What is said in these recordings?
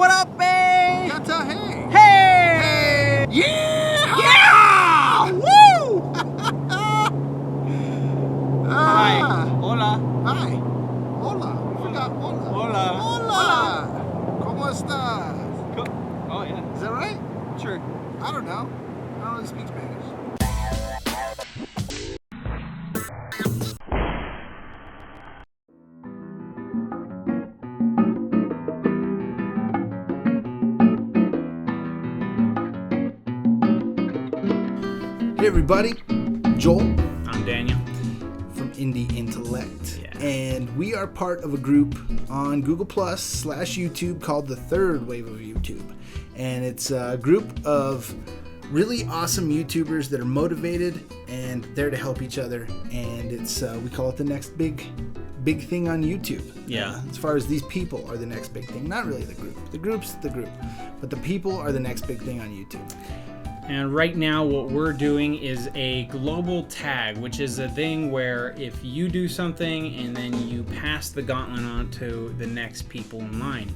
What up, babe? Kata, hey. Hey! Yeah! Yeah! Woo! Hi. Hola. Hi. Hola. I forgot hola. Hola. Hola. ¿Cómo estás? Oh, yeah. Is that right? Sure. I don't know. I don't really speak Spanish. Hey everybody, Joel. I'm Daniel. From Intellect. Yeah. And we are part of a group on Google Plus/YouTube called the Third Wave of YouTube. And it's a group of really awesome YouTubers that are motivated and there to help each other. And it's we call it the next big thing on YouTube. Yeah. As far as these people are the next big thing. Not really the group. The group's the group. But the people are the next big thing on YouTube. And right now what we're doing is a global tag, which is a thing where if you do something and then you pass the gauntlet on to the next people in line.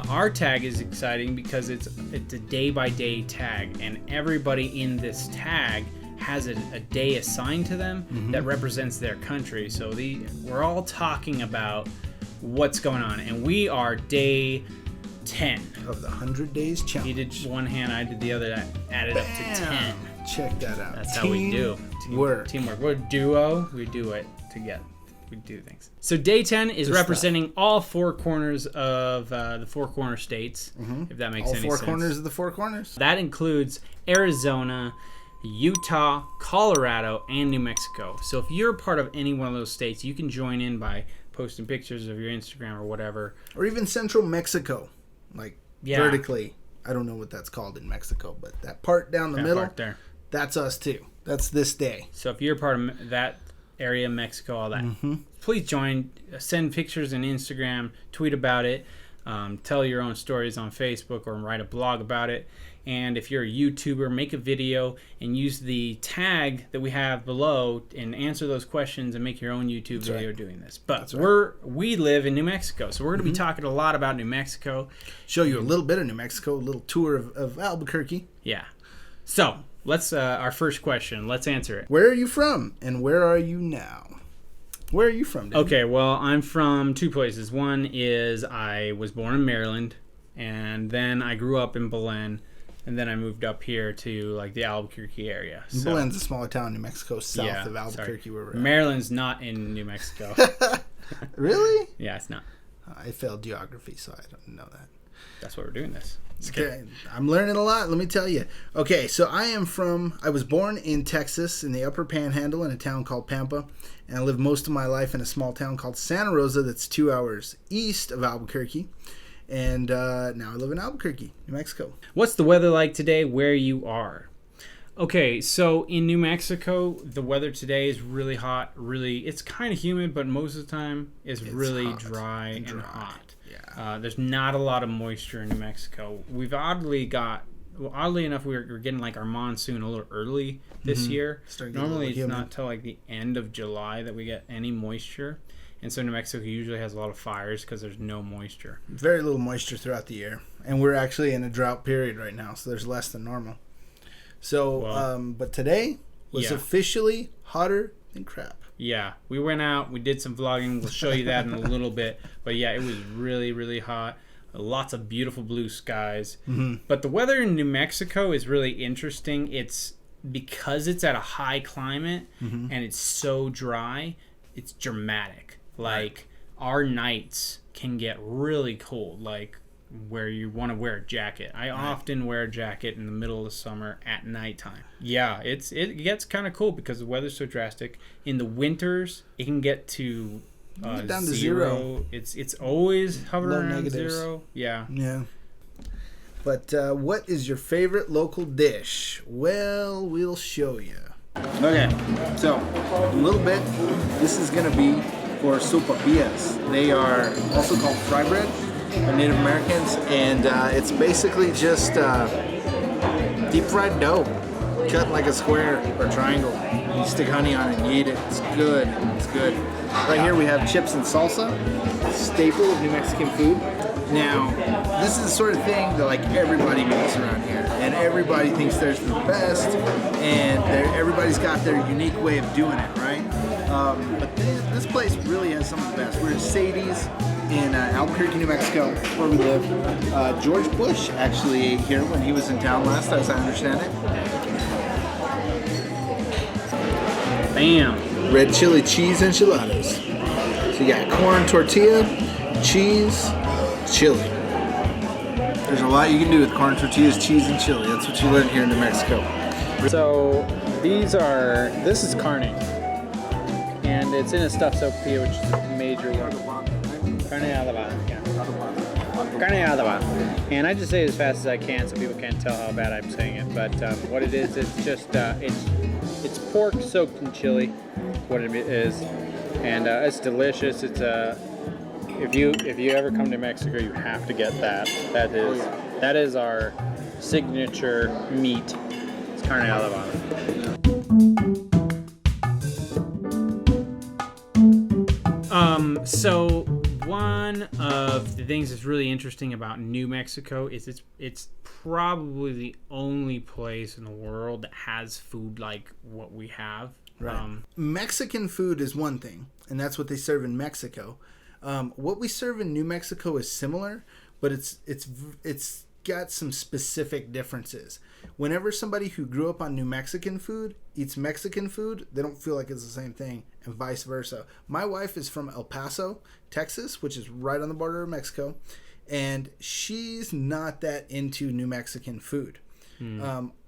Our tag is exciting because it's a day-by-day tag, and everybody in this tag has a day assigned to them that represents their country. So we're all talking about what's going on, and we are day 10 of the 100 Days Challenge. You did one hand, I did the other, that added up to 10. Check that out. That's how we do. Teamwork. We're a duo. We do it together. We do things. So day 10 is representing all four corners of the four corner states, if that makes any sense. All four corners of the four corners? That includes Arizona, Utah, Colorado, and New Mexico. So if you're a part of any one of those states, you can join in by posting pictures of your Instagram or whatever. Or even Central Mexico. Like vertically. I don't know what that's called in Mexico, but that part down the middle, part there. That's us too. That's this day. So if you're a part of that area, Mexico, all that, please join. Send pictures on Instagram, tweet about it, tell your own stories on Facebook, or write a blog about it. And if you're a YouTuber, make a video and use the tag that we have below and answer those questions and make your own YouTube video doing this. But we live in New Mexico, so we're going to be talking a lot about New Mexico. Show you a little bit of New Mexico, a little tour of Albuquerque. Yeah. So let's our first question. Let's answer it. Where are you from, and where are you now? Where are you from, Dave? Okay, well, I'm from two places. One is I was born in Maryland, and then I grew up in Belen. And then I moved up here to like the Albuquerque area. So, Belen's a smaller town in New Mexico, south of Albuquerque, where we're at. Maryland's not in New Mexico. Really? Yeah, it's not. I failed geography, so I don't know that. That's why we're doing this. Okay, I'm learning a lot, let me tell you. Okay, so I was born in Texas in the Upper Panhandle in a town called Pampa, and I lived most of my life in a small town called Santa Rosa that's 2 hours east of Albuquerque. And now I live in Albuquerque, New Mexico. What's the weather like today where you are? Okay, so in New Mexico, the weather today is really hot. It's kind of humid, but most of the time it's really dry and hot. Yeah. There's not a lot of moisture in New Mexico. We've oddly enough, we're getting like our monsoon a little early this year. Normally it's not till like the end of July that we get any moisture. And so New Mexico usually has a lot of fires because there's no moisture. Very little moisture throughout the year. And we're actually in a drought period right now, so there's less than normal. So, but today was officially hotter than crap. Yeah, we went out, we did some vlogging. We'll show you that in a little bit. But yeah, it was really, really hot. Lots of beautiful blue skies. But the weather in New Mexico is really interesting. It's because it's at a high climate and it's so dry, it's dramatic. Like, our nights can get really cold, like where you want to wear a jacket. I often wear a jacket in the middle of the summer at nighttime. Yeah, it gets kind of cold because the weather's so drastic. In the winters, it can get to down to zero. It's always hovering around negatives. Zero. Yeah. Yeah. But what is your favorite local dish? Well, we'll show you. Okay, so a little bit, this is going to be for sopapillas. They are also called fry bread by Native Americans, and it's basically just deep fried dough, cut like a square or triangle. You stick honey on it and you eat it. It's good. It's good. Right here we have chips and salsa, staple of New Mexican food. Now, this is the sort of thing that like everybody makes around here, and everybody thinks theirs is the best, and everybody's got their unique way of doing it, right? But this place really has some of the best. We're at Sadie's in Albuquerque, New Mexico, where we live. George Bush actually ate here when he was in town last, as I understand it. Bam. Red chili cheese enchiladas. So you got corn tortilla, cheese, chili. There's a lot you can do with corn tortillas, cheese, and chili. That's what you learn here in New Mexico. So this is carne, and it's in a stuffed sopapilla, which is a major one. Carne adobada, yeah. Carne adobada. And I just say it as fast as I can so people can't tell how bad I'm saying it. But what it is, it's just it's pork soaked in chili. What it is, and it's delicious. It's if you ever come to Mexico, you have to get that. That is our signature meat. It's carne adobada. So one of the things that's really interesting about New Mexico is it's probably the only place in the world that has food like what we have. Right. Mexican food is one thing, and that's what they serve in Mexico. What we serve in New Mexico is similar, but it's got some specific differences. Whenever somebody who grew up on New Mexican food eats Mexican food, they don't feel like it's the same thing, and vice versa. My wife is from El Paso, Texas, which is right on the border of Mexico, and she's not that into New Mexican food.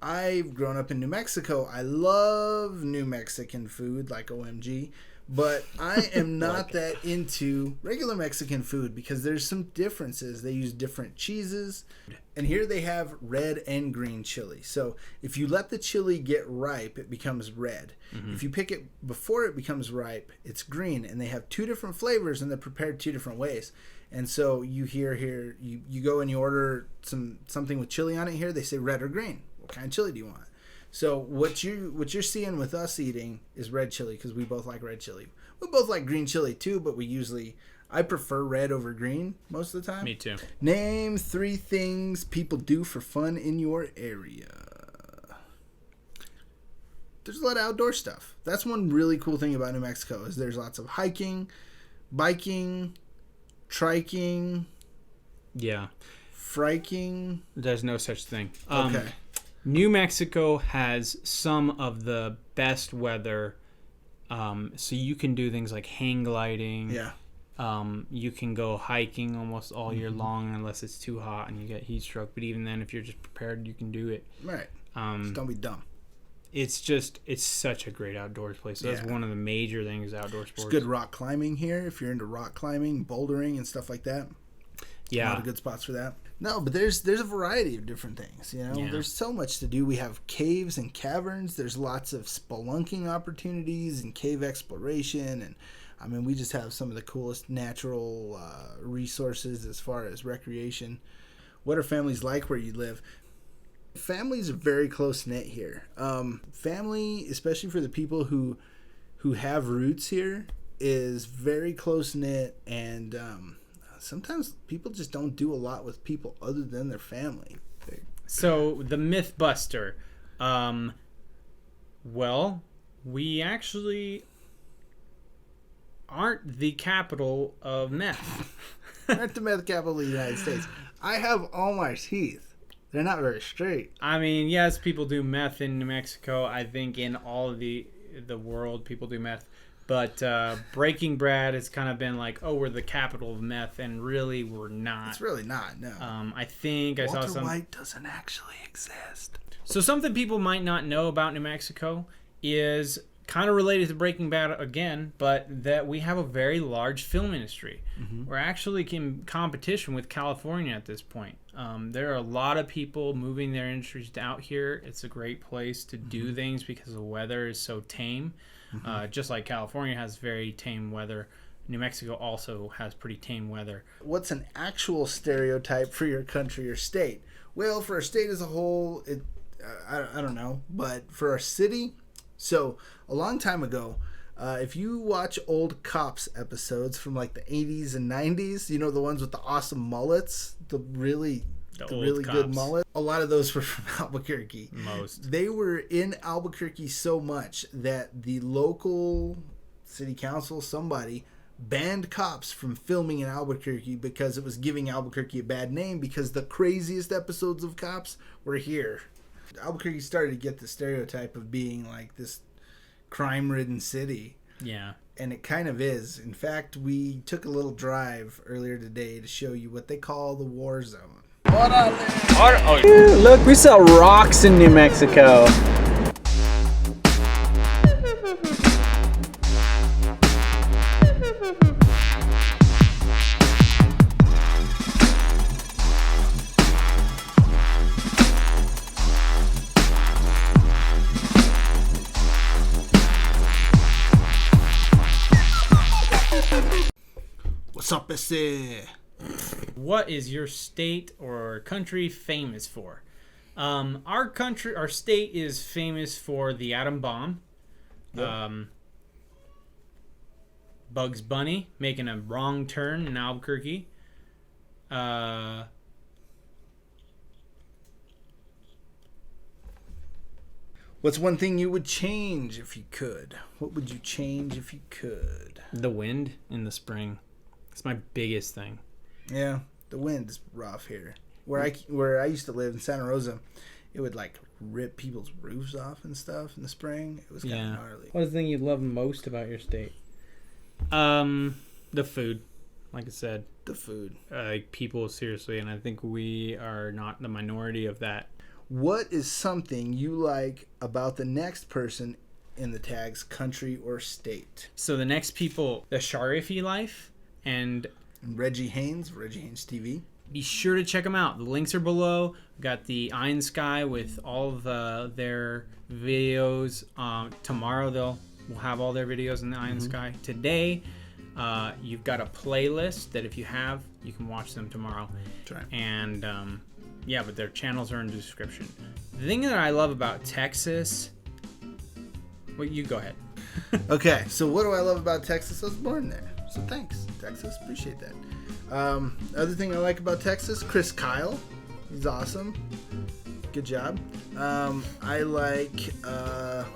I've grown up in New Mexico. I love New Mexican food, like OMG, but I am not that into regular Mexican food because there's some differences. They use different cheeses, and here they have red and green chili. So if you let the chili get ripe, it becomes red. If you pick it before it becomes ripe, it's green, and they have two different flavors, and they're prepared two different ways. And so you hear here, you go and you order something with chili on it here. They say red or green. What kind of chili do you want? So what you're seeing with us eating is red chili because we both like red chili. We both like green chili too, but I prefer red over green most of the time. Me too. Name 3 things people do for fun in your area. There's a lot of outdoor stuff. That's one really cool thing about New Mexico is there's lots of hiking, biking, triking, friking. There's no such thing. Okay. New Mexico has some of the best weather, so you can do things like hang gliding. Yeah. You can go hiking almost all year long unless it's too hot and you get heat stroke. But even then, if you're just prepared, you can do it. Right. Just don't be dumb. It's such a great outdoors place. So that's one of the major things outdoor sports. There's good rock climbing here if you're into rock climbing, bouldering, and stuff like that. Yeah. A lot of good spots for that. No, but there's a variety of different things, you know. Yeah. There's so much to do. We have caves and caverns. There's lots of spelunking opportunities and cave exploration, and I mean, we just have some of the coolest natural resources as far as recreation. What are families like where you live? Families are very close knit here. Family, especially for the people who have roots here, is very close knit, and sometimes people just don't do a lot with people other than their family. So the Mythbuster, well, we actually aren't the capital of meth. Aren't the meth capital of the United States. I have all my teeth. They're not very straight. I mean, yes, people do meth in New Mexico. I think in all of the world, people do meth. But Breaking Bad has kind of been like, oh, we're the capital of meth, and really we're not. It's really not, no. I think I saw Walter White doesn't actually exist. So something people might not know about New Mexico is kind of related to Breaking Bad again, but that we have a very large film industry. Mm-hmm. We're actually in competition with California at this point. There are a lot of people moving their industries out here. It's a great place to do things because the weather is so tame. Just like California has very tame weather, New Mexico also has pretty tame weather. What's an actual stereotype for your country or state? Well, for a state as a whole, I don't know. But for our city, so a long time ago, If you watch old Cops episodes from like the 80s and 90s, you know, the ones with the awesome mullets, the really good mullet. A lot of those were from Albuquerque. Most. They were in Albuquerque so much that the local city council, somebody, banned Cops from filming in Albuquerque because it was giving Albuquerque a bad name because the craziest episodes of Cops were here. Albuquerque started to get the stereotype of being like this crime-ridden city. Yeah. And it kind of is. In fact, we took a little drive earlier today to show you what they call the war zone. Look, we sell rocks in New Mexico. What's up, ese? What is your state or country famous for? Our state is famous for the atom bomb. Yep. Bugs Bunny making a wrong turn in Albuquerque. What's one thing you would change if you could? What would you change if you could? The wind in the spring. It's my biggest thing. Yeah, the wind's rough here. Where I used to live in Santa Rosa, it would like rip people's roofs off and stuff in the spring. It was kind of gnarly. What's the thing you love most about your state? The food. Like I said, The food. like people seriously, and I think we are not the minority of that. What is something you like about the next person in the tags country or state? So the next people, the Sharifi life, and ReggieHaynesTv. be sure to check them out. The links are below. We've got the Iron Sky with all of their videos. Tomorrow we'll have all their videos in the Iron Sky. Today, you've got a playlist that if you have, you can watch them tomorrow. That's right. And yeah, but their channels are in the description. The thing that I love about Texas, well, you go ahead. Okay, so what do I love about Texas? I was born there. So thanks, Texas. Appreciate that. Other thing I like about Texas, Chris Kyle. He's awesome. Good job. I like,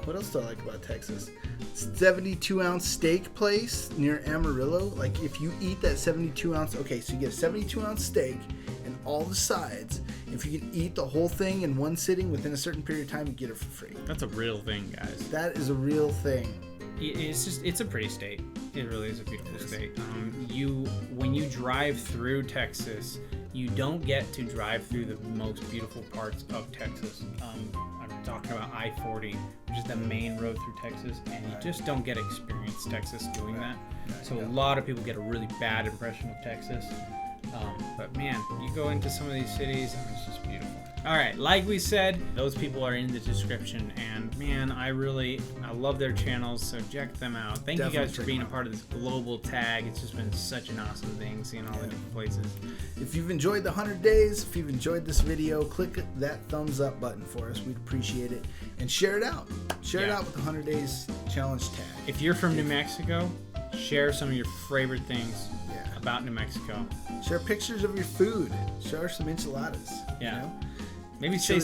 what else do I like about Texas? 72-ounce steak place near Amarillo. Like, if you eat that 72-ounce, okay, so you get a 72-ounce steak and all the sides. If you can eat the whole thing in one sitting within a certain period of time, you get it for free. That's a real thing, guys. That is a real thing. It's a pretty state. It really is a beautiful state. When you drive through Texas, you don't get to drive through the most beautiful parts of Texas. I'm talking about I-40, which is the main road through Texas, and you just don't get to experience Texas doing that. So a lot of people get a really bad impression of Texas. But man, you go into some of these cities and it's just beautiful. All right, like we said, those people are in the description, and man, I love their channels, so check them out. Thank you guys for being a part of this global tag. It's just been such an awesome thing seeing all the different places. If you've enjoyed the 100 days, if you've enjoyed this video, click that thumbs up button for us. We'd appreciate it. And share it out. Share it out with the 100 days challenge tag. If you're from New Mexico, share some of your favorite things about New Mexico. Share pictures of your food. Share some enchiladas. Yeah. You know? Maybe say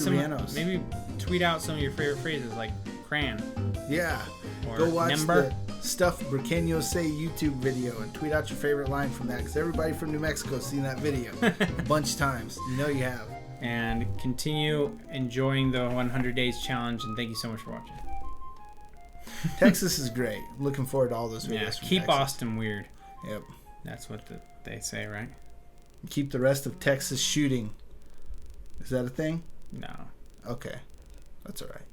maybe tweet out some of your favorite phrases like cran. Yeah. Or go watch Nember. the Stuff Burqueños Say YouTube video and tweet out your favorite line from that, because everybody from New Mexico has seen that video a bunch of times. You know you have. And continue enjoying the 100 Days Challenge, and thank you so much for watching. Texas is great. I'm looking forward to all those videos. Yeah, from keep Texas. Austin weird. Yep. That's what they say, right? Keep the rest of Texas shooting. Is that a thing? No. Okay. That's all right.